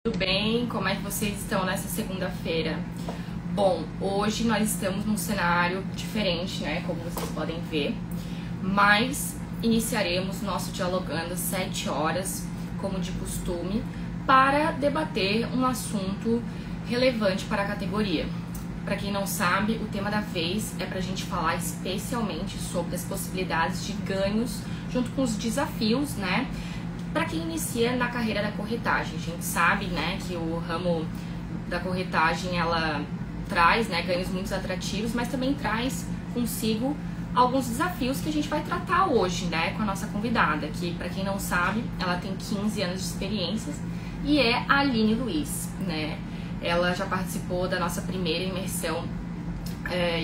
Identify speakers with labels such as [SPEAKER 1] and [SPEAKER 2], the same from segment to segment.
[SPEAKER 1] Tudo bem? Como é que vocês estão nessa segunda-feira? Bom, hoje nós estamos num cenário diferente, né? Como vocês podem ver, mas iniciaremos nosso Dialogando às 7 horas, como de costume, para debater um assunto relevante para a categoria. Para quem não sabe, o tema da vez é para a gente falar especialmente sobre as possibilidades de ganhos junto com os desafios, né? Para quem inicia na carreira da corretagem. A gente sabe, né, que o ramo da corretagem, ela traz, né, ganhos muito atrativos, mas também traz consigo alguns desafios que a gente vai tratar hoje, né, com a nossa convidada, que, para quem não sabe, ela tem 15 anos de experiências e é a Aline Luiz, né. Ela já participou da nossa primeira imersão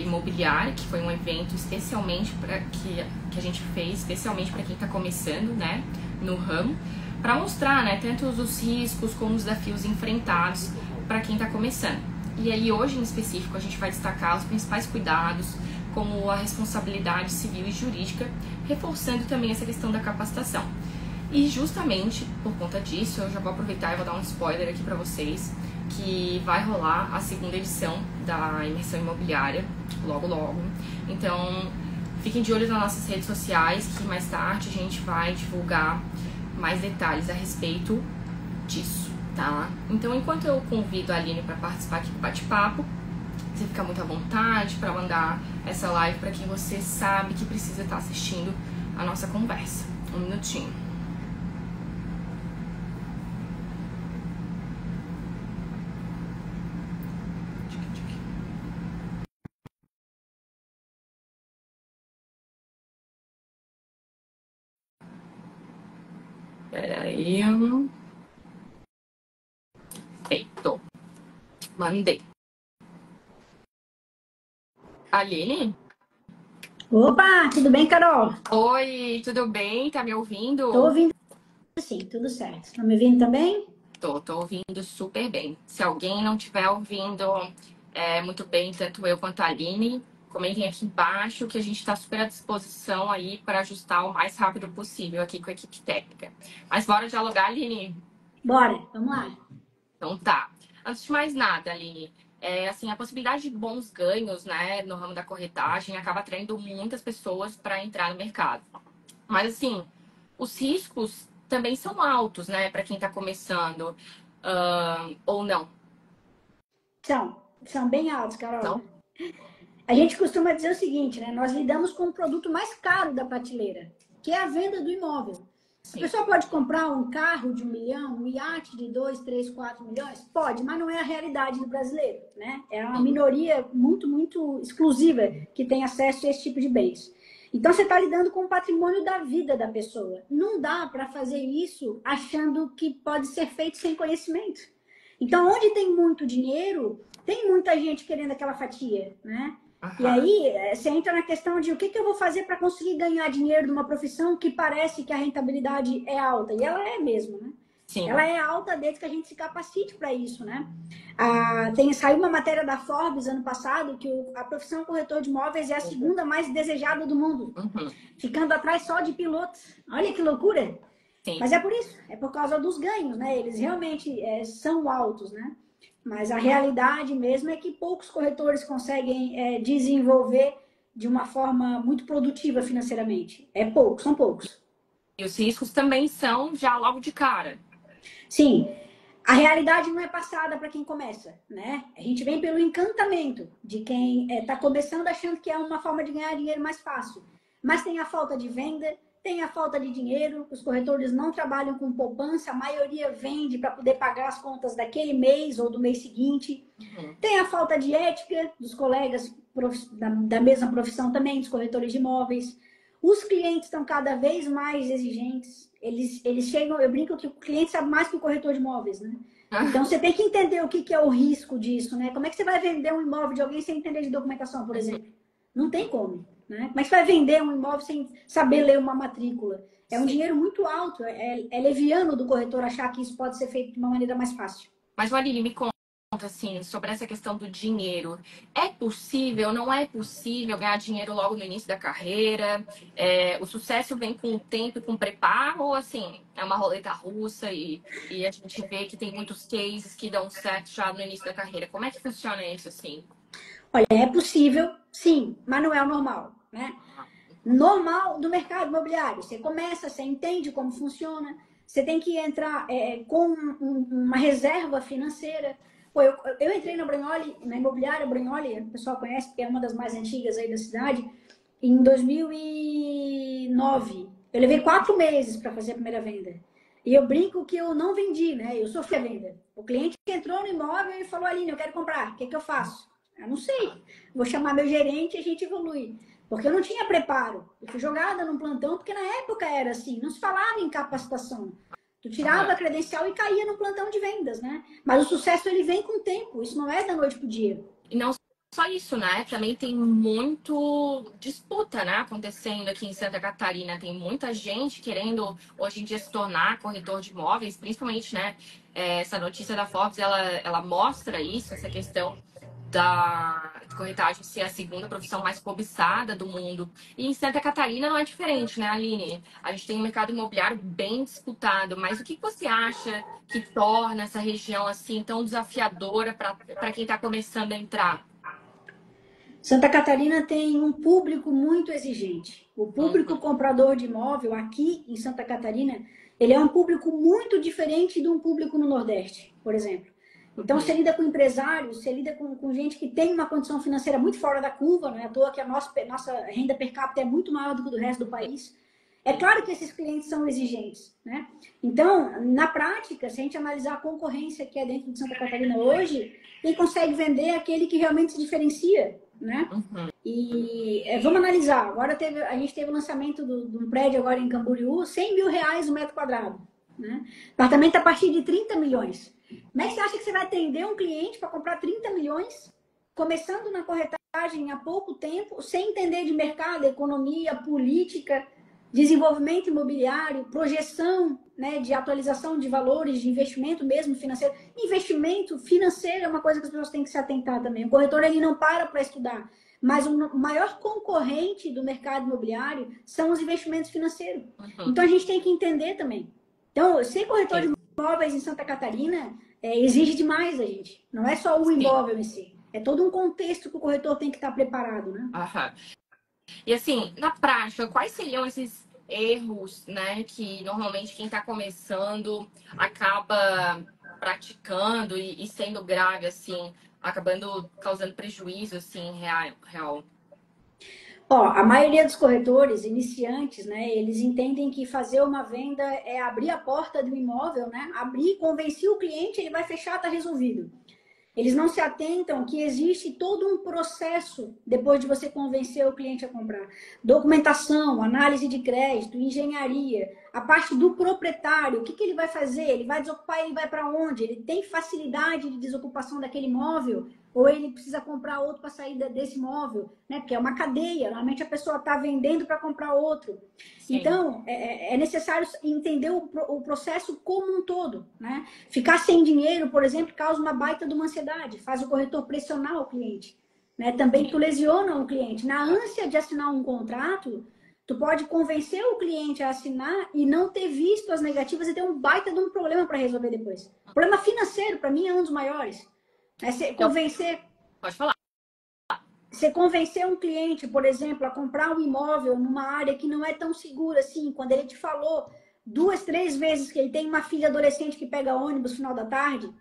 [SPEAKER 1] imobiliária, que foi um evento especialmente que a gente fez, especialmente para quem está começando, né, no ramo, para mostrar, né, tanto os riscos como os desafios enfrentados para quem está começando. E aí hoje em específico a gente vai destacar os principais cuidados, como a responsabilidade civil e jurídica, reforçando também essa questão da capacitação. E justamente por conta disso, eu já vou aproveitar e vou dar um spoiler aqui para vocês, que vai rolar a segunda edição da imersão imobiliária, logo logo. Então, fiquem de olho nas nossas redes sociais, que mais tarde a gente vai divulgar mais detalhes a respeito disso, tá? Então, enquanto eu convido a Aline para participar aqui do bate-papo, você fica muito à vontade para mandar essa live para quem você sabe que precisa estar assistindo a nossa conversa. Um minutinho. Peraí. Feito. Mandei. Aline?
[SPEAKER 2] Opa, tudo bem, Carol?
[SPEAKER 1] Oi, tudo bem? Tá me ouvindo?
[SPEAKER 2] Tô ouvindo sim, tudo certo. Tá me ouvindo também?
[SPEAKER 1] Tô ouvindo super bem. Se alguém não estiver ouvindo muito bem, tanto eu quanto a Aline, comentem aqui embaixo que a gente está super à disposição aí para ajustar o mais rápido possível aqui com a equipe técnica. Mas bora dialogar, Aline?
[SPEAKER 2] Bora, vamos lá.
[SPEAKER 1] Então tá. Antes de mais nada, Aline, assim, a possibilidade de bons ganhos, né, no ramo da corretagem acaba atraindo muitas pessoas para entrar no mercado. Mas assim, os riscos também são altos, né, para quem está começando, ou não.
[SPEAKER 2] São bem altos, Carol.
[SPEAKER 1] Então,
[SPEAKER 2] A gente costuma dizer o seguinte, né? Nós lidamos com o produto mais caro da prateleira, que é a venda do imóvel. A
[SPEAKER 1] sim.
[SPEAKER 2] pessoa pode comprar um carro de 1 milhão, um iate de 2, 3, 4 milhões? Pode, mas não é a realidade do brasileiro, né? É uma minoria muito, muito exclusiva que tem acesso a esse tipo de bens. Então, você está lidando com o patrimônio da vida da pessoa. Não dá para fazer isso achando que pode ser feito sem conhecimento. Então, onde tem muito dinheiro, tem muita gente querendo aquela fatia, né? E
[SPEAKER 1] Aham.
[SPEAKER 2] aí, você entra na questão de o que eu vou fazer para conseguir ganhar dinheiro numa profissão que parece que a rentabilidade é alta. E ela é mesmo, né? Ela
[SPEAKER 1] Sim.
[SPEAKER 2] é alta desde que a gente se capacite para isso, né? Saiu uma matéria da Forbes ano passado que a profissão corretor de imóveis é a segunda mais desejada do mundo,
[SPEAKER 1] Uhum.
[SPEAKER 2] ficando atrás só de pilotos. Olha que loucura!
[SPEAKER 1] Sim.
[SPEAKER 2] Mas é por isso, é por causa dos ganhos, né? Eles realmente são altos, né? Mas a realidade mesmo é que poucos corretores conseguem desenvolver de uma forma muito produtiva financeiramente. É poucos, são poucos.
[SPEAKER 1] E os riscos também são já logo de cara.
[SPEAKER 2] Sim, a realidade não é passada para quem começa, né? A gente vem pelo encantamento de quem está começando achando que é uma forma de ganhar dinheiro mais fácil. Mas tem a falta de venda, tem a falta de dinheiro, os corretores não trabalham com poupança, a maioria vende para poder pagar as contas daquele mês ou do mês seguinte.
[SPEAKER 1] Uhum.
[SPEAKER 2] Tem a falta de ética dos colegas da mesma profissão também, dos corretores de imóveis. Os clientes estão cada vez mais exigentes. Eles chegam, eu brinco que o cliente sabe mais que o corretor de imóveis, né? Então você tem que entender o que é o risco disso, né? Como é que você vai vender um imóvel de alguém sem entender de documentação, por exemplo? Não tem como, né? Como é que você vai vender um imóvel sem saber ler uma matrícula? É um
[SPEAKER 1] Sim.
[SPEAKER 2] dinheiro muito alto, é leviano do corretor achar que isso pode ser feito de uma maneira mais fácil.
[SPEAKER 1] Mas, Aline, me conta. assim, sobre essa questão do dinheiro. É possível, não é possível ganhar dinheiro logo no início da carreira? O sucesso vem com o tempo e com o preparo? Ou, assim, é uma roleta russa e a gente vê que tem muitos cases que dão certo já no início da carreira? Como é que funciona isso, assim?
[SPEAKER 2] Olha, é possível, sim, mas não é o normal, né? Normal do mercado imobiliário. Você começa, você entende como funciona, você tem que entrar com uma reserva financeira. Pô, eu entrei na Brignoli, na imobiliária Brignoli, o pessoal conhece porque é uma das mais antigas aí da cidade, em 2009. Eu levei 4 meses para fazer a primeira venda. E eu brinco que eu não vendi, né? Eu sofri a venda. O cliente entrou no imóvel e falou: Aline, eu quero comprar, o que eu faço? Eu não sei. Vou chamar meu gerente e a gente evolui. Porque eu não tinha preparo. Eu fui jogada num plantão, porque na época era assim, não se falava em capacitação. Tu tirava a credencial e caía no plantão de vendas, né? Mas o sucesso, ele vem com o tempo. Isso não é da noite pro dia.
[SPEAKER 1] E não só isso, né? Também tem muito disputa, né? Acontecendo aqui em Santa Catarina. Tem muita gente querendo, hoje em dia, se tornar corretor de imóveis, principalmente, né? Essa notícia da Forbes, ela mostra isso, essa questão da corretagem ser a segunda profissão mais cobiçada do mundo. E em Santa Catarina não é diferente, né, Aline? A gente tem um mercado imobiliário bem disputado, mas o que você acha que torna essa região assim tão desafiadora para quem está começando a entrar?
[SPEAKER 2] Santa Catarina tem um público muito exigente. O público comprador de imóvel aqui em Santa Catarina, ele é um público muito diferente de um público no Nordeste, por exemplo. Então, você lida com empresários, você lida com gente que tem uma condição financeira muito fora da curva, não é à toa que a nossa renda per capita é muito maior do que a do resto do país. É claro que esses clientes são exigentes, né? Então, na prática, se a gente analisar a concorrência que é dentro de Santa Catarina hoje, quem consegue vender é aquele que realmente se diferencia, né? E vamos analisar. Agora a gente teve o lançamento de um prédio agora em Camboriú, R$ 100.000 o metro quadrado, né? Apartamento a partir de 30 milhões. Como é que você acha que você vai atender um cliente para comprar 30 milhões, começando na corretagem há pouco tempo, sem entender de mercado, economia, política, desenvolvimento imobiliário, projeção, né, de atualização de valores, de investimento mesmo financeiro? Investimento financeiro é uma coisa que as pessoas têm que se atentar também. O corretor, ele não para estudar. Mas o maior concorrente do mercado imobiliário são os investimentos financeiros. Então, a gente tem que entender também. Então, ser corretor de imóveis em Santa Catarina exige demais da gente. Não é só o imóvel em si. É todo um contexto que o corretor tem que estar preparado, né?
[SPEAKER 1] E assim, na prática, quais seriam esses erros, né, que normalmente quem está começando acaba praticando e sendo grave, assim, acabando causando prejuízo, assim, real?
[SPEAKER 2] Ó, a maioria dos corretores iniciantes, né, eles entendem que fazer uma venda é abrir a porta do imóvel, né? Abrir, convencer o cliente, ele vai fechar, tá resolvido. Eles não se atentam que existe todo um processo depois de você convencer o cliente a comprar. Documentação, análise de crédito, engenharia, a parte do proprietário, o que ele vai fazer? Ele vai desocupar, ele vai para onde? Ele tem facilidade de desocupação daquele imóvel? Ou ele precisa comprar outro para sair desse imóvel? Né? Porque é uma cadeia, normalmente a pessoa está vendendo para comprar outro. Sim. Então, é necessário entender o processo como um todo. Né? Ficar sem dinheiro, por exemplo, causa uma baita de uma ansiedade, faz o corretor pressionar o cliente. Né? Também tu lesiona o cliente. Na ânsia de assinar um contrato, tu pode convencer o cliente a assinar e não ter visto as negativas e ter um baita de um problema para resolver depois. O problema financeiro, para mim, é um dos maiores. Você convencer...
[SPEAKER 1] Pode falar.
[SPEAKER 2] Você convencer um cliente, por exemplo, a comprar um imóvel numa área que não é tão segura assim, quando ele te falou 2, 3 vezes que ele tem uma filha adolescente que pega ônibus no final da tarde,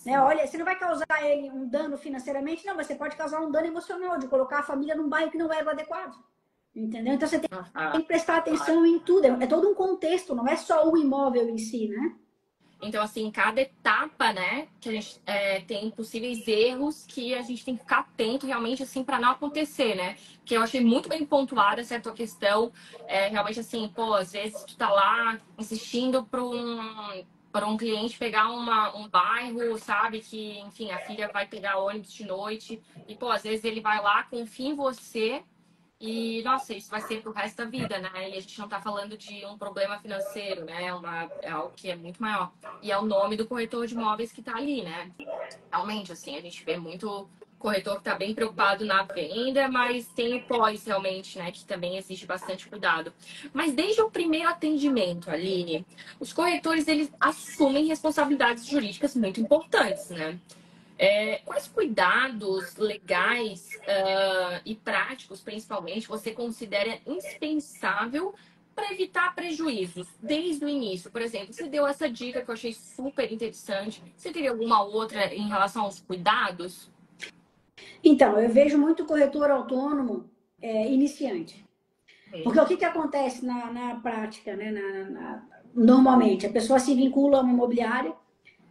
[SPEAKER 2] né? Olha, você não vai causar ele um dano financeiramente, não, mas você pode causar um dano emocional de colocar a família num bairro que não é o adequado. Entendeu? Então você tem que prestar atenção em tudo. É todo um contexto, não é só o imóvel em si, né?
[SPEAKER 1] Então, assim, cada etapa, né, que a gente tem possíveis erros que a gente tem que ficar atento realmente, assim, para não acontecer, né? Que eu achei muito bem pontuada essa tua questão. Realmente, assim, pô, às vezes tu tá lá insistindo para um cliente pegar um bairro, sabe? Que, enfim, a filha vai pegar ônibus de noite. E, pô, às vezes ele vai lá, confia em você E, nossa, isso vai ser pro resto da vida, né? E a gente não tá falando de um problema financeiro, né? É algo que é muito maior. E é o nome do corretor de imóveis que tá ali, né? Realmente, assim, a gente vê muito corretor que tá bem preocupado na venda, mas tem o pós, realmente, né? Que também exige bastante cuidado. Mas desde o primeiro atendimento, Aline, os corretores, eles assumem responsabilidades jurídicas muito importantes, né? Quais cuidados legais e práticos, principalmente, você considera indispensável para evitar prejuízos desde o início? Por exemplo, você deu essa dica que eu achei super interessante. Você teria alguma outra em relação aos cuidados?
[SPEAKER 2] Então, eu vejo muito corretor autônomo iniciante. Porque o que acontece na prática, né? Normalmente, a pessoa se vincula a uma imobiliária,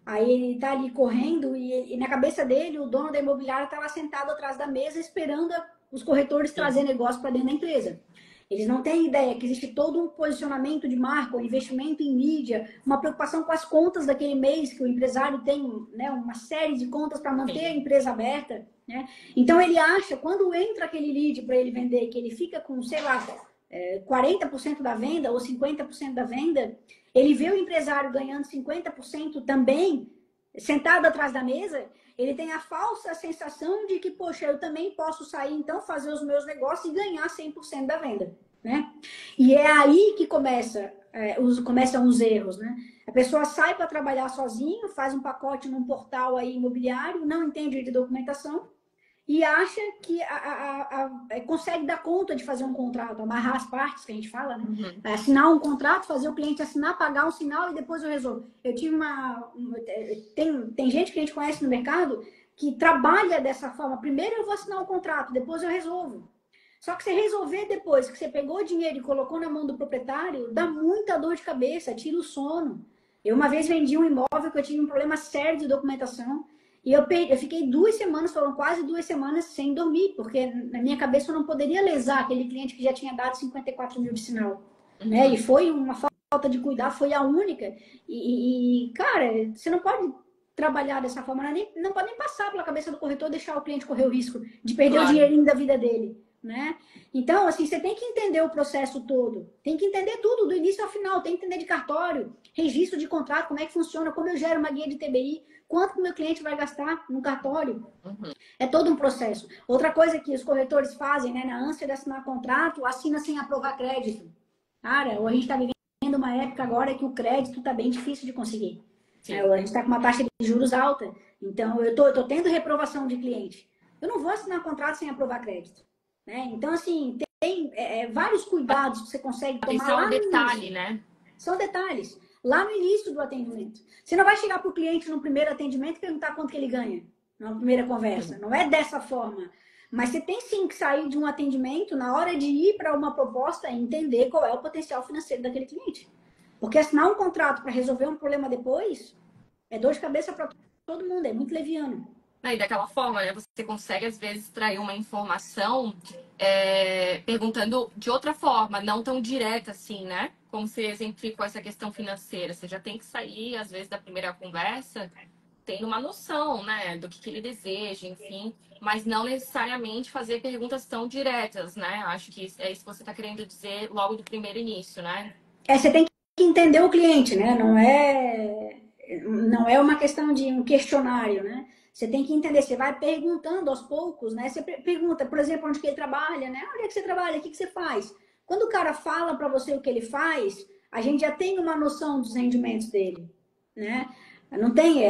[SPEAKER 2] aí ele está ali correndo e na cabeça dele, o dono da imobiliária está lá sentado atrás da mesa esperando os corretores trazer negócio para dentro da empresa. Eles não têm ideia que existe todo um posicionamento de marca, um investimento em mídia, uma preocupação com as contas daquele mês, que o empresário tem, né, uma série de contas para manter a empresa aberta. Né? Então ele acha, quando entra aquele lead para ele vender, que ele fica com, sei lá, 40% da venda ou 50% da venda, ele vê o empresário ganhando 50% também, sentado atrás da mesa, ele tem a falsa sensação de que, poxa, eu também posso sair, então, fazer os meus negócios e ganhar 100% da venda, né? E é aí que começam os erros, né? A pessoa sai para trabalhar sozinho, faz um pacote num portal aí imobiliário, não entende de documentação, e acha que consegue dar conta de fazer um contrato, amarrar as partes, que a gente fala, né?
[SPEAKER 1] Uhum.
[SPEAKER 2] Assinar um contrato, fazer o cliente assinar, pagar um sinal e depois eu resolvo. Eu tive tem gente que a gente conhece no mercado que trabalha dessa forma. Primeiro eu vou assinar um contrato, depois eu resolvo. Só que você resolver depois que você pegou o dinheiro e colocou na mão do proprietário, dá muita dor de cabeça, tira o sono. Eu uma vez vendi um imóvel que eu tive um problema sério de documentação. E eu fiquei 2 semanas, foram quase 2 semanas sem dormir, porque na minha cabeça eu não poderia lesar aquele cliente que já tinha dado 54 mil de sinal.
[SPEAKER 1] Uhum.
[SPEAKER 2] Né? E foi uma falta de cuidar, foi a única. Cara, você não pode trabalhar dessa forma, não pode nem passar pela cabeça do corretor deixar o cliente correr o risco de perder o dinheirinho da vida dele. Né? Então, assim, você tem que entender o processo todo, tem que entender tudo, do início ao final, tem que entender de cartório, registro de contrato, como é que funciona, como eu gero uma guia de TBI, quanto que o meu cliente vai gastar no cartório.
[SPEAKER 1] Uhum.
[SPEAKER 2] É todo um processo. Outra coisa que os corretores fazem, né, na ânsia de assinar contrato, assina sem aprovar crédito. Cara, a gente está vivendo uma época agora que o crédito está bem difícil de conseguir. A gente está com uma taxa de juros alta, então eu tô tendo reprovação de cliente. Eu não vou assinar contrato sem aprovar crédito. Né? Então, assim, tem vários cuidados que você consegue tomar.
[SPEAKER 1] Isso é um detalhe, né?
[SPEAKER 2] São detalhes. Lá no início do atendimento. Você não vai chegar para o cliente no primeiro atendimento e perguntar quanto que ele ganha na primeira conversa. Não é dessa forma. Mas você tem sim que sair de um atendimento na hora de ir para uma proposta e entender qual é o potencial financeiro daquele cliente. Porque assinar um contrato para resolver um problema depois é dor de cabeça para todo mundo, é muito leviano.
[SPEAKER 1] E daquela forma, né? Você consegue, às vezes, extrair uma informação perguntando de outra forma, não tão direta assim, né? Como você exemplificou essa questão financeira. Você já tem que sair, às vezes, da primeira conversa, tendo uma noção, né? Do que ele deseja, enfim. Mas não necessariamente fazer perguntas tão diretas, né? Acho que é isso que você está querendo dizer logo do primeiro início, né?
[SPEAKER 2] Você tem que entender o cliente, né? Não é uma questão de um questionário, né? Você tem que entender, você vai perguntando aos poucos, né? Você pergunta, por exemplo, onde que ele trabalha, né? Onde é que você trabalha? O que você faz? Quando o cara fala para você o que ele faz, a gente já tem uma noção dos rendimentos dele, né? Não tem,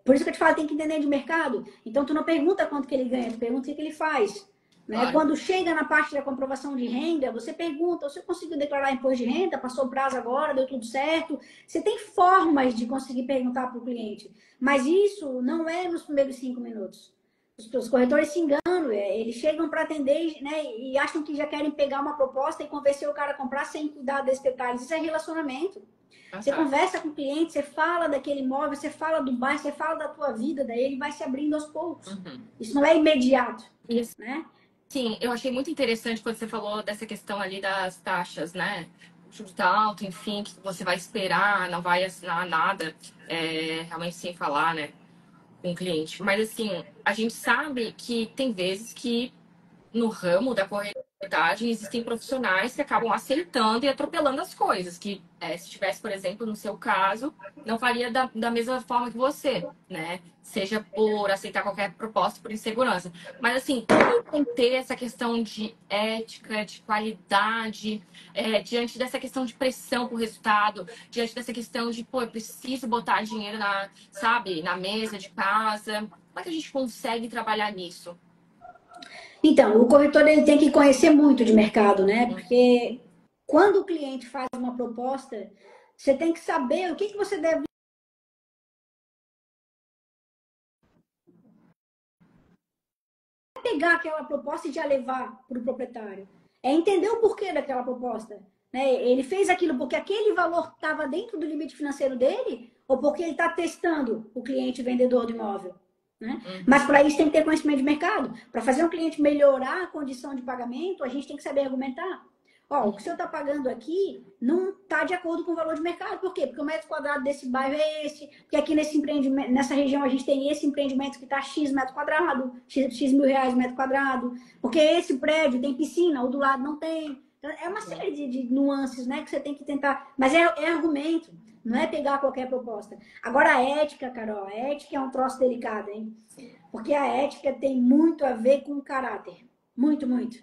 [SPEAKER 2] por isso que eu te falo, tem que entender de mercado. Então, tu não pergunta quanto que ele ganha, tu pergunta o que ele faz. Né?
[SPEAKER 1] Claro.
[SPEAKER 2] Quando chega na parte da comprovação de renda, você pergunta, você conseguiu declarar imposto de renda, passou o prazo agora, deu tudo certo? Você tem formas de conseguir perguntar para o cliente, mas isso não é nos primeiros 5 minutos. Os corretores se enganam, eles chegam para atender, né, e acham que já querem pegar uma proposta e convencer o cara a comprar sem cuidar desses detalhes. Isso é relacionamento. Você conversa com o cliente, você fala daquele imóvel, você fala do bairro, você fala da tua vida, daí ele vai se abrindo aos poucos.
[SPEAKER 1] Uhum.
[SPEAKER 2] Isso não é imediato.
[SPEAKER 1] Isso.
[SPEAKER 2] Né?
[SPEAKER 1] Sim, eu achei muito interessante quando você falou dessa questão ali das taxas, né? Juros alto, enfim, que você vai esperar, não vai assinar nada, realmente sem falar, né, com o cliente. Mas, assim, a gente sabe que tem vezes que no ramo da corretora corretagem, existem profissionais que acabam aceitando e atropelando as coisas, que se tivesse, por exemplo, no seu caso, não faria da mesma forma que você, né? Seja por aceitar qualquer proposta por insegurança. Mas, assim, como manter essa questão de ética, de qualidade, diante dessa questão de pressão por resultado, diante dessa questão de, pô, eu preciso botar dinheiro sabe, na mesa de casa. Como é que a gente consegue trabalhar nisso?
[SPEAKER 2] Então, o corretor ele tem que conhecer muito de mercado, né? Porque quando o cliente faz uma proposta, você tem que saber o que você deve pegar aquela proposta e já levar para o proprietário. É entender o porquê daquela proposta. Né? Ele fez aquilo porque aquele valor estava dentro do limite financeiro dele ou porque ele está testando o cliente vendedor do imóvel. Né? Mas para isso tem que ter conhecimento de mercado. Para fazer um cliente melhorar a condição de pagamento, a gente tem que saber argumentar. Ó, o que o senhor está pagando aqui não está de acordo com o valor de mercado. Por quê? Porque o metro quadrado desse bairro é esse, porque aqui nesse empreendimento, nessa região a gente tem esse empreendimento que está X metro quadrado, X mil reais metro quadrado, porque esse prédio tem piscina, o do lado não tem. Então, é uma série de nuances, né, que você tem que tentar. Mas é argumento, não é pegar qualquer proposta. Agora, a ética, Carol, a ética é um troço delicado, hein? Porque a ética tem muito a ver com o caráter. Muito, muito.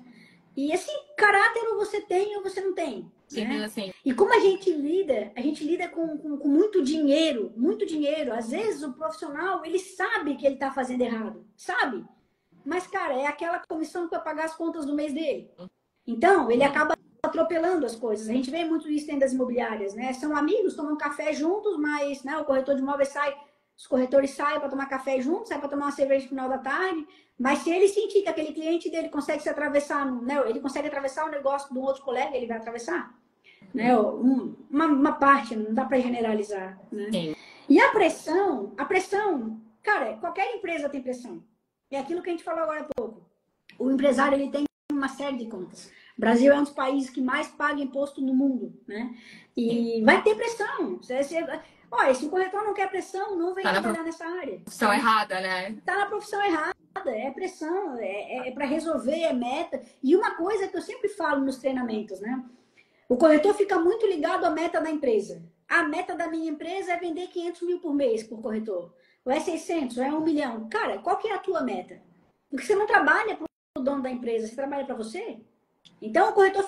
[SPEAKER 2] E assim, caráter ou você tem ou você não tem.
[SPEAKER 1] Simples
[SPEAKER 2] Né?
[SPEAKER 1] assim.
[SPEAKER 2] E como a gente lida com muito dinheiro, muito dinheiro. Às vezes o profissional, ele sabe que ele está fazendo errado, sabe? Mas, cara, é aquela comissão para pagar as contas do mês dele. Então, ele acaba atropelando as coisas. A gente vê muito isso dentro das imobiliárias, né? São amigos, tomam café juntos, mas né, o corretor de imóveis sai, os corretores saem para tomar café juntos, saem para tomar uma cerveja no final da tarde, mas se ele sentir que aquele cliente dele consegue se atravessar, né, ele consegue atravessar o negócio de um outro colega, ele vai atravessar. Né? Uma parte, não dá para generalizar. Né?
[SPEAKER 1] Sim.
[SPEAKER 2] E a pressão, cara, qualquer empresa tem pressão. É aquilo que a gente falou agora há pouco. O empresário ele tem uma série de contas. O Brasil é um dos países que mais paga imposto no mundo, né? E vai ter pressão. Olha, se o corretor não quer pressão, não vem trabalhar nessa área.
[SPEAKER 1] Profissão errada, né?
[SPEAKER 2] Tá na profissão errada. É pressão, é para resolver, é meta. E uma coisa que eu sempre falo nos treinamentos, né? O corretor fica muito ligado à meta da empresa. A meta da minha empresa é vender 500 mil por mês por corretor. Ou é 600, ou é 1 milhão. Cara, qual que é a tua meta? Porque você não trabalha para o dono da empresa, você trabalha para você. Então, o corretor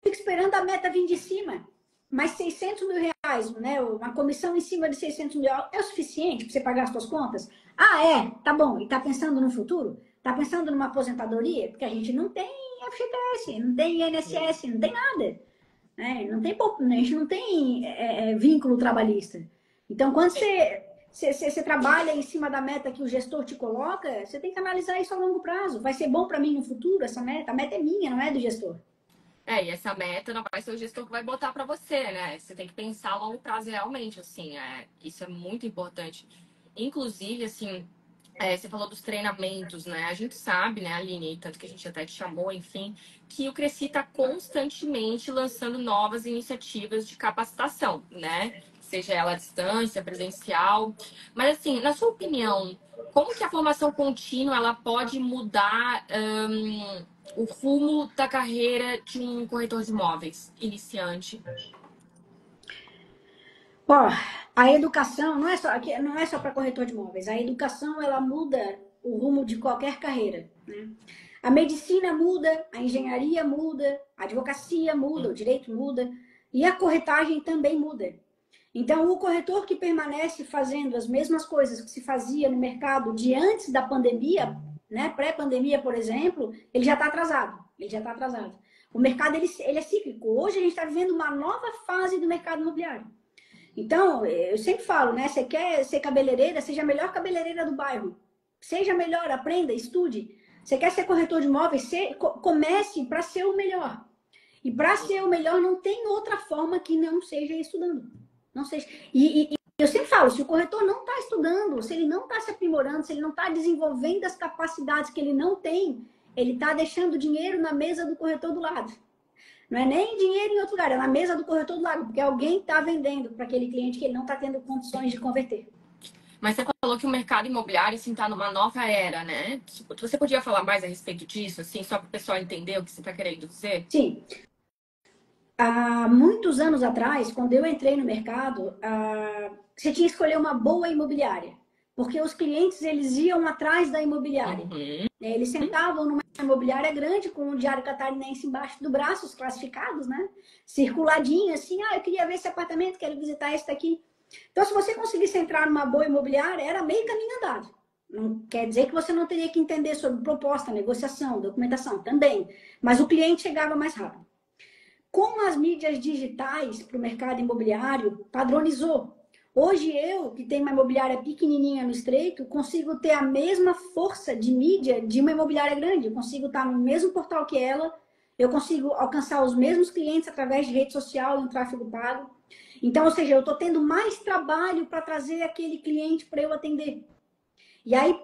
[SPEAKER 2] fica esperando a meta vir de cima. Mas 600 mil reais, né? Uma comissão em cima de 600 mil é o suficiente para você pagar as suas contas? Ah, é? Tá bom. E está pensando no futuro? Está pensando numa aposentadoria? Porque a gente não tem FGTS, não tem INSS, não tem nada. Né? Não tem, a gente não tem vínculo trabalhista. Então, quando você trabalha em cima da meta que o gestor te coloca, você tem que analisar isso a longo prazo. Vai ser bom para mim no futuro essa meta? A meta é minha, não é do gestor.
[SPEAKER 1] E essa meta não vai ser o gestor que vai botar para você, né? Você tem que pensar a longo prazo realmente, assim, isso é muito importante. Inclusive, assim, você falou dos treinamentos, né? A gente sabe, né, Aline, tanto que a gente até te chamou, enfim, que o Cresci está constantemente lançando novas iniciativas de capacitação, né? Seja ela à distância, presencial. Mas, assim, na sua opinião, como que a formação contínua ela pode mudar o rumo da carreira de um corretor de imóveis iniciante?
[SPEAKER 2] Ó, a educação não é só para corretor de imóveis. A educação ela muda o rumo de qualquer carreira. Né? A medicina muda, a engenharia muda, a advocacia muda, o direito muda e a corretagem também muda. Então, o corretor que permanece fazendo as mesmas coisas que se fazia no mercado de antes da pandemia, né, pré-pandemia, por exemplo, ele já está atrasado. Ele já está atrasado. O mercado ele é cíclico. Hoje a gente está vivendo uma nova fase do mercado imobiliário. Então, eu sempre falo, né? Você quer ser cabeleireira, seja a melhor cabeleireira do bairro. Seja melhor, aprenda, estude. Você quer ser corretor de imóveis, comece para ser o melhor. E para ser o melhor não tem outra forma que não seja estudando. Não seja. E eu sempre falo, se o corretor não está estudando, se ele não está se aprimorando, se ele não está desenvolvendo as capacidades que ele não tem, ele está deixando dinheiro na mesa do corretor do lado. Não é nem dinheiro em outro lugar, é na mesa do corretor do lado, porque alguém está vendendo para aquele cliente que ele não está tendo condições de converter.
[SPEAKER 1] Mas você falou que o mercado imobiliário assim está numa nova era, né? Você podia falar mais a respeito disso, assim, só para o pessoal entender o que você está querendo dizer?
[SPEAKER 2] Sim. Há muitos anos atrás, quando eu entrei no mercado, você tinha que escolher uma boa imobiliária, porque os clientes eles iam atrás da imobiliária.
[SPEAKER 1] Uhum.
[SPEAKER 2] Eles sentavam numa imobiliária grande com o Diário Catarinense embaixo do braço, os classificados, né? Circuladinho, assim, eu queria ver esse apartamento, quero visitar esse daqui. Então, se você conseguisse entrar numa boa imobiliária, era meio caminho andado. Não quer dizer que você não teria que entender sobre proposta, negociação, documentação, também. Mas o cliente chegava mais rápido. Com as mídias digitais para o mercado imobiliário, padronizou. Hoje eu, que tenho uma imobiliária pequenininha no Estreito, consigo ter a mesma força de mídia de uma imobiliária grande. Eu consigo estar no mesmo portal que ela, eu consigo alcançar os mesmos clientes através de rede social e um tráfego pago. Então, ou seja, eu estou tendo mais trabalho para trazer aquele cliente para eu atender. E aí,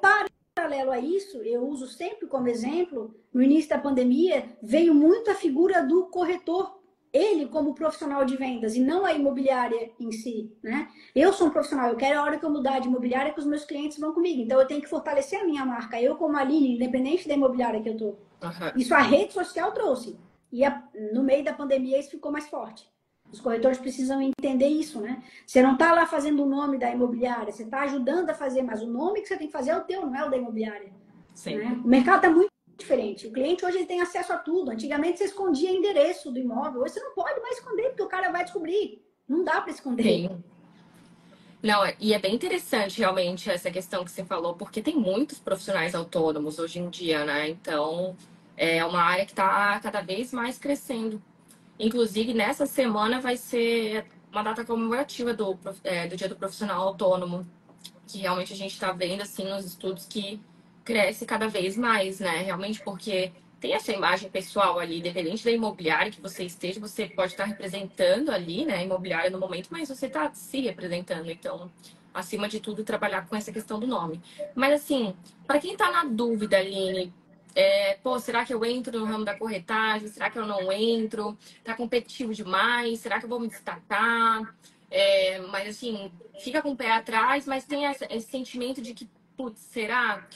[SPEAKER 2] paralelo a isso, eu uso sempre como exemplo, no início da pandemia, veio muito a figura do corretor, ele como profissional de vendas e não a imobiliária em si, né? Eu sou um profissional, eu quero a hora que eu mudar de imobiliária que os meus clientes vão comigo. Então eu tenho que fortalecer a minha marca, eu como Aline, independente da imobiliária que eu tô.
[SPEAKER 1] Uhum.
[SPEAKER 2] Isso a rede social trouxe. E no meio da pandemia isso ficou mais forte. Os corretores precisam entender isso, né? Você não está lá fazendo o nome da imobiliária, você está ajudando a fazer, mas o nome que você tem que fazer é o teu, não é o da imobiliária. Né? O mercado está muito diferente. O cliente hoje ele tem acesso a tudo. Antigamente você escondia endereço do imóvel. Hoje você não pode mais esconder, porque o cara vai descobrir. Não dá para esconder.
[SPEAKER 1] Sim. Não, e é bem interessante realmente essa questão que você falou, porque tem muitos profissionais autônomos hoje em dia, né? Então, é uma área que está cada vez mais crescendo. Inclusive, nessa semana vai ser uma data comemorativa do Dia do Profissional Autônomo, que realmente a gente está vendo, assim, nos estudos que cresce cada vez mais, né? Realmente porque tem essa imagem pessoal ali, independente da imobiliária que você esteja, você pode estar representando ali, né, a imobiliária no momento, mas você está se representando. Então, acima de tudo, trabalhar com essa questão do nome. Mas, assim, para quem está na dúvida, Aline, pô, será que eu entro no ramo da corretagem? Será que eu não entro? Tá competitivo demais? Será que eu vou me destacar? Mas assim, fica com o pé atrás, mas tem esse sentimento de que, putz, será?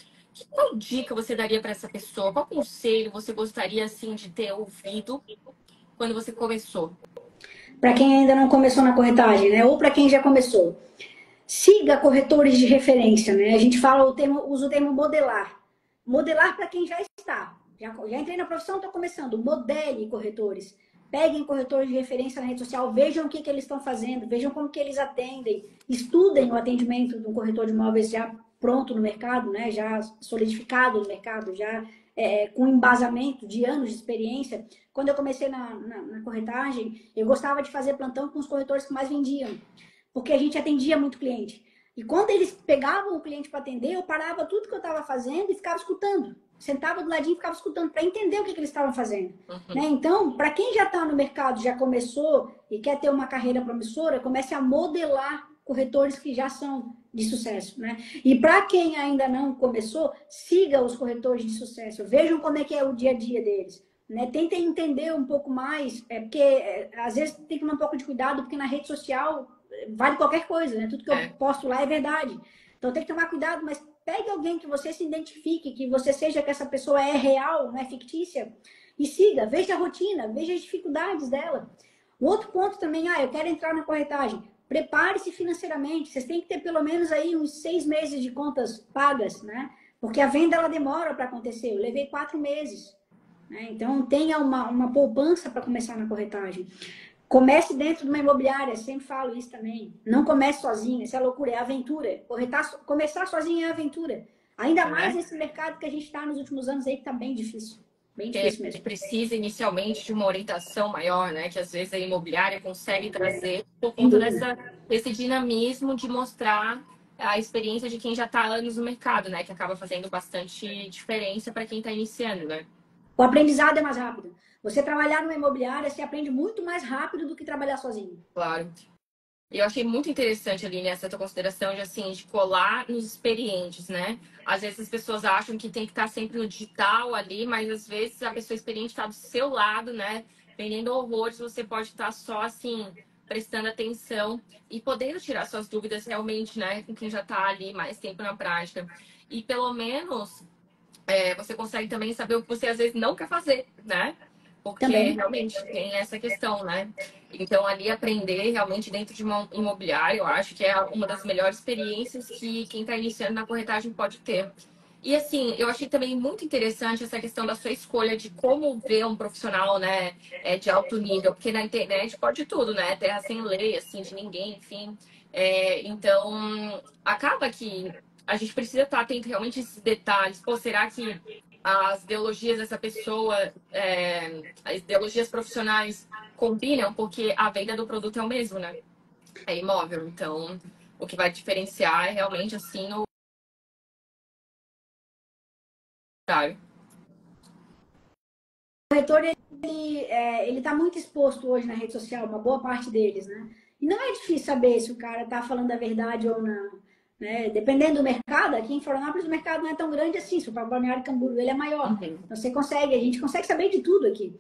[SPEAKER 1] Qual dica você daria para essa pessoa? Qual conselho você gostaria assim de ter ouvido quando você começou?
[SPEAKER 2] Para quem ainda não começou na corretagem, né? Ou para quem já começou. Siga corretores de referência, né? A gente fala usa o termo modelar. Modelar para quem já está. Já entrei na profissão, estou começando. Modele corretores. Peguem corretores de referência na rede social, vejam o que eles estão fazendo, vejam como que eles atendem, estudem o atendimento de um corretor de imóveis já pronto no mercado, né? Já solidificado no mercado, já com embasamento de anos de experiência. Quando eu comecei na corretagem, eu gostava de fazer plantão com os corretores que mais vendiam, porque a gente atendia muito cliente. E quando eles pegavam o cliente para atender, eu parava tudo que eu estava fazendo e ficava escutando. Sentava do ladinho e ficava escutando para entender o que eles estavam fazendo.
[SPEAKER 1] Uhum.
[SPEAKER 2] Né? Então, para quem já está no mercado, já começou e quer ter uma carreira promissora, comece a modelar corretores que já são de sucesso. Né? E para quem ainda não começou, siga os corretores de sucesso. Vejam como é que é o dia a dia deles. Né? Tentem entender um pouco mais, porque às vezes tem que tomar um pouco de cuidado, porque na rede social vale qualquer coisa, né? Tudo que eu posto lá é verdade. Então tem que tomar cuidado, mas pegue alguém que você se identifique, que você seja que essa pessoa é real, não é fictícia, e siga, veja a rotina, veja as dificuldades dela. O outro ponto também, eu quero entrar na corretagem. Prepare-se financeiramente. Vocês têm que ter pelo menos aí uns 6 meses de contas pagas, né? Porque a venda ela demora para acontecer. Eu levei 4 meses. Né? Então tenha uma poupança para começar na corretagem. Comece dentro de uma imobiliária, sempre falo isso também. Não comece sozinho, isso é loucura, é aventura. Começar sozinho é aventura. Ainda mais nesse mercado que a gente está nos últimos anos aí, que está bem difícil. Bem difícil mesmo.
[SPEAKER 1] Precisa inicialmente de uma orientação maior, né? Que às vezes a imobiliária consegue trazer por conta desse dinamismo de mostrar a experiência de quem já está há anos no mercado, né? Que acaba fazendo bastante diferença para quem está iniciando, né?
[SPEAKER 2] O aprendizado é mais rápido. Você trabalhar numa imobiliária, você aprende muito mais rápido do que trabalhar sozinho.
[SPEAKER 1] Claro. Eu achei muito interessante ali nessa tua consideração de, assim, de colar nos experientes, né? Às vezes as pessoas acham que tem que estar sempre no digital ali, mas às vezes a pessoa experiente está do seu lado, né? Vendendo horrores, você pode estar só, assim, prestando atenção e podendo tirar suas dúvidas realmente, né, com quem já está ali mais tempo na prática. E pelo menos você consegue também saber o que você às vezes não quer fazer, né? Porque
[SPEAKER 2] Também.
[SPEAKER 1] realmente tem essa questão, né? Então, ali aprender realmente dentro de uma imobiliária, eu acho que é uma das melhores experiências que quem está iniciando na corretagem pode ter. E assim, eu achei também muito interessante essa questão da sua escolha de como ver um profissional, né, de alto nível, porque na internet pode tudo, né? Terra sem lei, assim, de ninguém, enfim. Então, acaba que a gente precisa estar atento realmente a esses detalhes. Pô, será que as ideologias dessa pessoa, as ideologias profissionais combinam? Porque a venda do produto é o mesmo, né? É imóvel. Então, o que vai diferenciar é realmente assim o horário.
[SPEAKER 2] O corretor, ele está muito exposto hoje na rede social, uma boa parte deles, né? E não é difícil saber se o cara está falando a verdade ou não. Né? Dependendo do mercado, aqui em Florianópolis o mercado não é tão grande assim, se for para Balneário Camboriú ele é maior.
[SPEAKER 1] Uhum.
[SPEAKER 2] Então a gente consegue saber de tudo aqui.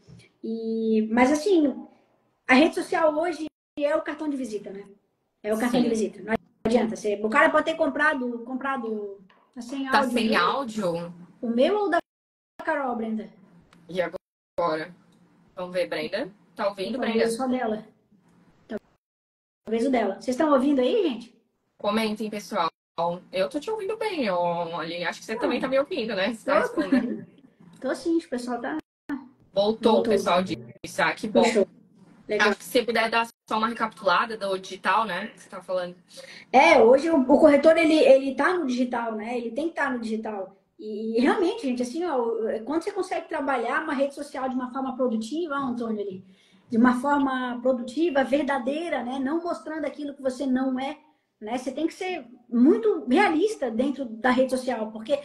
[SPEAKER 2] Mas assim, a rede social hoje é o cartão de visita, né? É o cartão de
[SPEAKER 1] Sim.
[SPEAKER 2] visita. Não adianta. O cara pode ter comprado tá sem
[SPEAKER 1] Tá
[SPEAKER 2] áudio
[SPEAKER 1] sem áudio?
[SPEAKER 2] o meu ou da Carol, Brenda?
[SPEAKER 1] E agora? Vamos ver, Brenda? Tá ouvindo,
[SPEAKER 2] Talvez
[SPEAKER 1] Brenda?
[SPEAKER 2] só dela. Talvez o dela. Vocês estão ouvindo aí, gente?
[SPEAKER 1] Comentem, pessoal. Eu tô te ouvindo bem, olha. Acho que você também tá
[SPEAKER 2] Não,
[SPEAKER 1] me ouvindo, né? Você tá
[SPEAKER 2] tô,
[SPEAKER 1] respondendo.
[SPEAKER 2] tô sim, o pessoal tá.
[SPEAKER 1] Voltou, o
[SPEAKER 2] Voltou.
[SPEAKER 1] pessoal disse. Ah, que bom.
[SPEAKER 2] Fechou. Legal.
[SPEAKER 1] Acho que se você puder dar só uma recapitulada do digital, né? Que você tá falando.
[SPEAKER 2] Hoje o corretor ele tá no digital, né? Ele tem que estar no digital. E realmente, gente, assim, ó, quando você consegue trabalhar uma rede social de uma forma produtiva, Antônio, ali, de uma forma produtiva, verdadeira, né? Não mostrando aquilo que você não é, né? Você tem que ser muito realista dentro da rede social, porque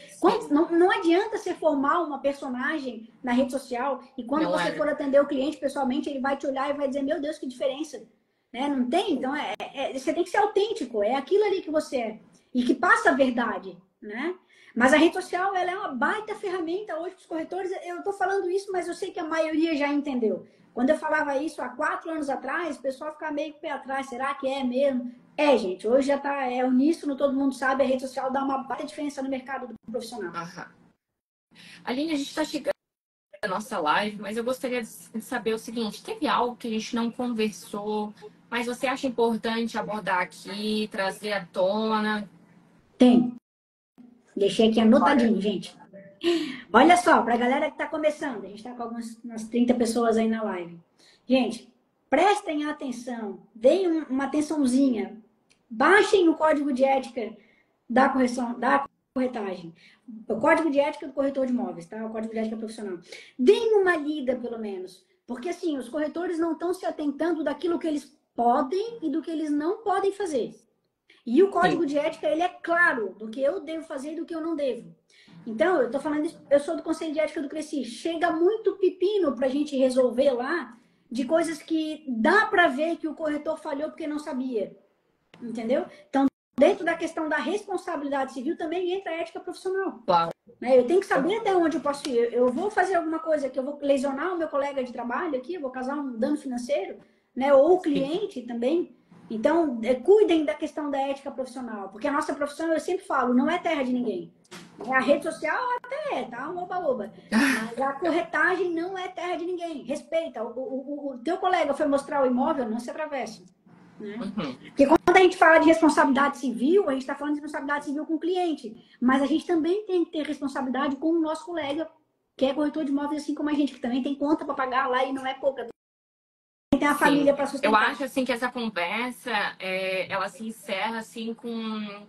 [SPEAKER 2] não adianta você formar uma personagem na rede social e quando
[SPEAKER 1] Não
[SPEAKER 2] você
[SPEAKER 1] é.
[SPEAKER 2] for atender o cliente pessoalmente, ele vai te olhar e vai dizer, meu Deus, que diferença. Né? Não tem? Então, você tem que ser autêntico, é aquilo ali que você é. E que passa a verdade, né? Mas a rede social, ela é uma baita ferramenta hoje para os corretores. Eu estou falando isso, mas eu sei que a maioria já entendeu. Quando eu falava isso há 4 anos atrás, o pessoal ficava meio com o pé atrás. Será que é mesmo? Gente, hoje já está uníssono, todo mundo sabe, a rede social dá uma baita diferença no mercado do profissional.
[SPEAKER 1] Aham. Aline, a gente está chegando na nossa live, mas eu gostaria de saber o seguinte: teve algo que a gente não conversou, mas você acha importante abordar aqui, trazer à tona?
[SPEAKER 2] Tem. Deixei aqui anotadinho, gente. Olha só, para a galera que está começando, a gente está com umas 30 pessoas aí na live. Gente, prestem atenção, deem uma atençãozinha, baixem o código de ética da corretagem. O código de ética do corretor de imóveis, tá? O código de ética profissional. Deem uma lida, pelo menos. Porque, assim, os corretores não estão se atentando daquilo que eles podem e do que eles não podem fazer. E o código de ética, ele é claro do que eu devo fazer e do que eu não devo. Então, eu tô falando isso, eu sou do Conselho de Ética do Cresci. Chega muito pepino pra gente resolver lá de coisas que dá para ver que o corretor falhou porque não sabia. Entendeu? Então, dentro da questão da responsabilidade civil também entra a ética profissional.
[SPEAKER 1] Claro.
[SPEAKER 2] Eu tenho que saber até onde eu posso ir. Eu vou fazer alguma coisa que eu vou lesionar o meu colega de trabalho aqui, eu vou causar um dano financeiro, né? Ou o cliente também. Então, cuidem da questão da ética profissional, porque a nossa profissão, eu sempre falo, não é terra de ninguém. A rede social até tá? Um oba-oba. Mas a corretagem não é terra de ninguém. Respeita. O teu colega foi mostrar o imóvel, não se atravessa. Né?
[SPEAKER 1] Uhum.
[SPEAKER 2] Porque quando a gente fala de responsabilidade civil, a gente está falando de responsabilidade civil com o cliente. Mas a gente também tem que ter responsabilidade com o nosso colega, que é corretor de imóveis, assim como a gente, que também tem conta para pagar lá e não é pouca. Tem a família para sustentar.
[SPEAKER 1] Eu acho assim que essa conversa ela se encerra assim com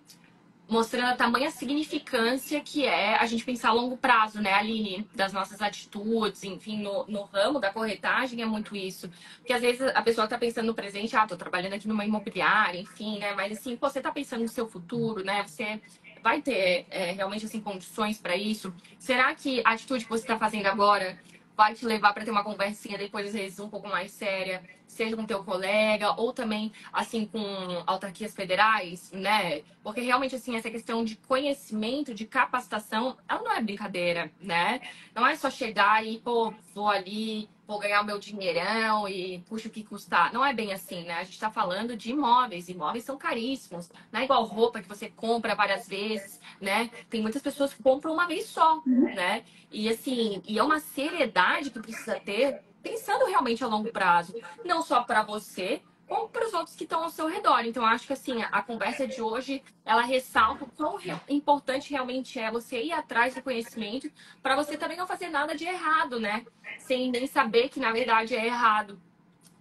[SPEAKER 1] mostrando a tamanha significância que é a gente pensar a longo prazo, né, Aline? Das nossas atitudes, enfim, no ramo da corretagem é muito isso. Porque às vezes a pessoa tá pensando no presente, tô trabalhando aqui numa imobiliária, enfim, né? Mas assim, você tá pensando no seu futuro, né? Você vai ter realmente assim condições para isso? Será que a atitude que você está fazendo agora vai te levar para ter uma conversinha depois, às vezes, um pouco mais séria, seja com teu colega, ou também, assim, com autarquias federais, né? Porque realmente, assim, essa questão de conhecimento, de capacitação, ela não é brincadeira, né? Não é só chegar e, vou ali, vou ganhar o meu dinheirão e puxa o que custar. Não é bem assim, né? A gente está falando de imóveis. Imóveis são caríssimos. Não é igual roupa que você compra várias vezes, né? Tem muitas pessoas que compram uma vez só, né? E assim, e é uma seriedade que precisa ter, pensando realmente a longo prazo. Não só para você, como para os outros que estão ao seu redor. Então, eu acho que assim, a conversa de hoje, ela ressalta o quão importante realmente é você ir atrás do conhecimento para você também não fazer nada de errado, né? Sem nem saber que na verdade é errado,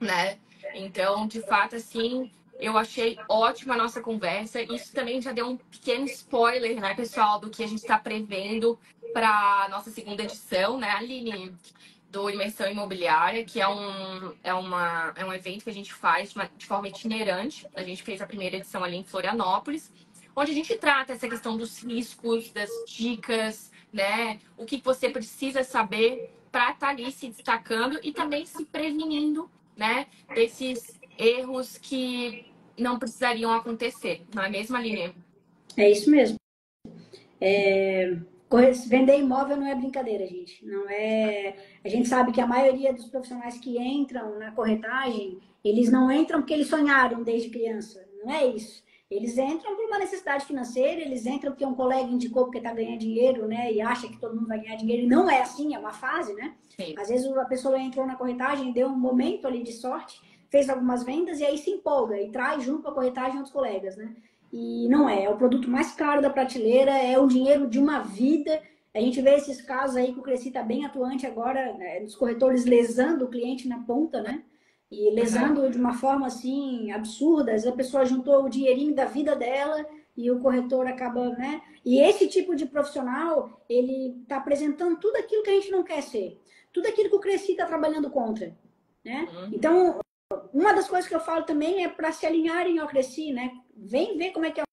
[SPEAKER 1] né? Então, de fato, assim, eu achei ótima a nossa conversa. Isso também já deu um pequeno spoiler, né, pessoal, do que a gente está prevendo para nossa segunda edição, né, Aline? Do Imersão Imobiliária, que é um evento que a gente faz de forma itinerante. A gente fez a primeira edição ali em Florianópolis, onde a gente trata essa questão dos riscos, das dicas, né? O que você precisa saber para estar ali se destacando e também se prevenindo, né? Desses erros que não precisariam acontecer. Não é mesmo, Aline?
[SPEAKER 2] É isso mesmo. Vender imóvel não é brincadeira, gente. Não é. A gente sabe que a maioria dos profissionais que entram na corretagem, eles não entram porque eles sonharam desde criança. Não é isso. Eles entram por uma necessidade financeira, eles entram porque um colega indicou porque está ganhando dinheiro, né? E acha que todo mundo vai ganhar dinheiro. E não é assim, é uma fase, né?
[SPEAKER 1] Sim.
[SPEAKER 2] Às vezes a pessoa entrou na corretagem, deu um momento ali de sorte, fez algumas vendas e aí se empolga e traz junto a corretagem outros colegas, né? E não é o produto mais caro da prateleira, é o dinheiro de uma vida. A gente vê esses casos aí que o Cresci está bem atuante agora, né, dos corretores lesando o cliente na ponta, né? E lesando de uma forma assim absurda. A pessoa juntou o dinheirinho da vida dela e o corretor acaba, né? E esse tipo de profissional, ele está apresentando tudo aquilo que a gente não quer ser, tudo aquilo que o Cresci está trabalhando contra, né? Então, uma das coisas que eu falo também é para se alinharem ao Cresci, né? Vem ver como é que é a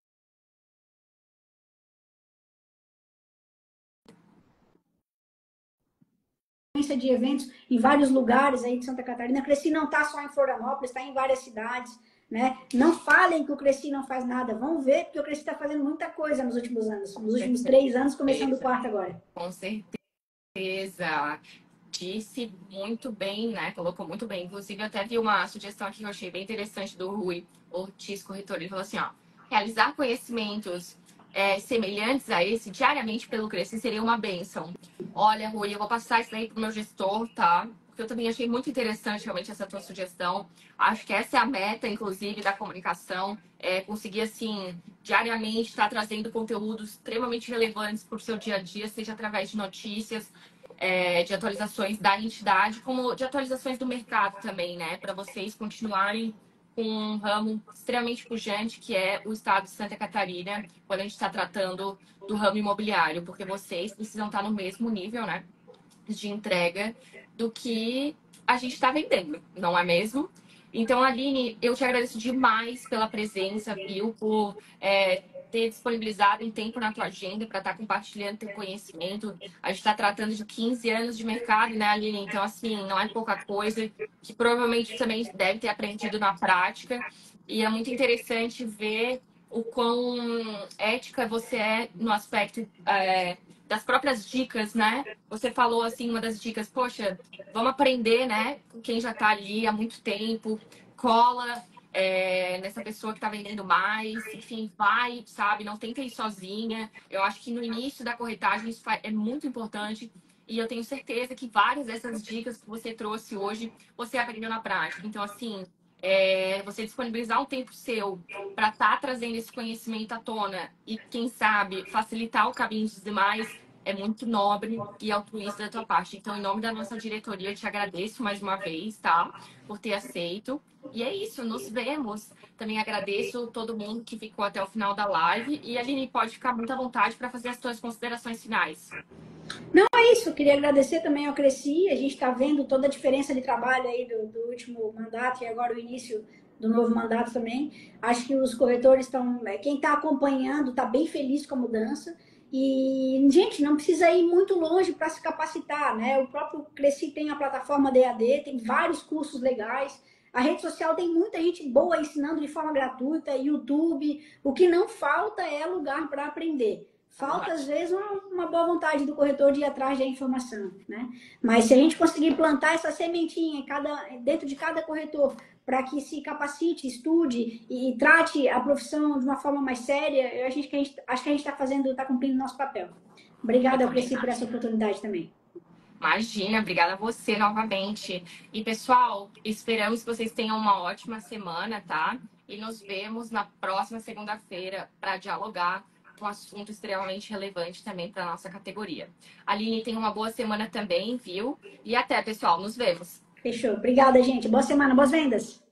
[SPEAKER 2] de eventos em vários lugares aí de Santa Catarina. Cresci não está só em Florianópolis, está em várias cidades, né? Não falem que o Cresci não faz nada, vão ver, porque o Cresci está fazendo muita coisa nos últimos anos, nos últimos 3 anos, começando o quarto agora.
[SPEAKER 1] Com certeza. Disse muito bem, né? Colocou muito bem. Inclusive, eu até vi uma sugestão aqui que eu achei bem interessante do Rui Ortiz, corretor. Ele falou assim, ó, realizar conhecimentos semelhantes a esse diariamente pelo Cresci seria uma bênção. Olha, Rui, eu vou passar isso daí pro meu gestor, tá? Porque eu também achei muito interessante realmente essa tua sugestão. Acho que essa é a meta, inclusive, da comunicação, conseguir, assim, diariamente estar trazendo conteúdos extremamente relevantes para o seu dia a dia, seja através de notícias, de atualizações da entidade, como de atualizações do mercado também, né? Para vocês continuarem com um ramo extremamente pujante, que é o estado de Santa Catarina, quando a gente está tratando do ramo imobiliário, porque vocês precisam estar no mesmo nível, né, de entrega do que a gente está vendendo, não é mesmo? Então, Aline, eu te agradeço demais pela presença, viu? Por ter disponibilizado um tempo na tua agenda para estar compartilhando teu conhecimento. A gente está tratando de 15 anos de mercado, né, Aline? Então, assim, não é pouca coisa, que provavelmente também deve ter aprendido na prática. E é muito interessante ver o quão ética você é no aspecto das próprias dicas, né? Você falou, assim, uma das dicas, poxa, vamos aprender, né? Com quem já está ali há muito tempo, cola nessa pessoa que está vendendo mais, enfim, vai, sabe? Não tenta ir sozinha. Eu acho que no início da corretagem isso é muito importante. E eu tenho certeza que várias dessas dicas que você trouxe hoje, você aprendeu na prática. Então, assim, você disponibilizar um tempo seu para estar trazendo esse conhecimento à tona e, quem sabe, facilitar o caminho dos demais, é muito nobre e altruísta da tua parte. Então, em nome da nossa diretoria, eu te agradeço mais uma vez, tá? Por ter aceito. E é isso, nos vemos. Também agradeço todo mundo que ficou até o final da live. E a Aline pode ficar muito à vontade para fazer as suas considerações finais.
[SPEAKER 2] Não, é isso. Eu queria agradecer também ao Cresci. A gente está vendo toda a diferença de trabalho aí do último mandato e agora o início do novo mandato também. Acho que os corretores estão... Quem está acompanhando está bem feliz com a mudança. E, gente, não precisa ir muito longe para se capacitar, né? O próprio Cresci tem a plataforma DAD, tem vários cursos legais. A rede social tem muita gente boa ensinando de forma gratuita, YouTube. O que não falta é lugar para aprender. Falta, às vezes, uma boa vontade do corretor de ir atrás da informação, né? Mas se a gente conseguir plantar essa sementinha dentro de cada corretor, para que se capacite, estude e trate a profissão de uma forma mais séria, acho que a gente está fazendo, está cumprindo o nosso papel. Obrigada, Cresci, por essa oportunidade também.
[SPEAKER 1] Imagina, obrigada a você novamente. E, pessoal, esperamos que vocês tenham uma ótima semana, tá? E nos vemos na próxima segunda-feira para dialogar um assunto extremamente relevante também para a nossa categoria. Aline, tenha uma boa semana também, viu? E até, pessoal, nos vemos.
[SPEAKER 2] Fechou. Obrigada, gente. Boa semana, boas vendas.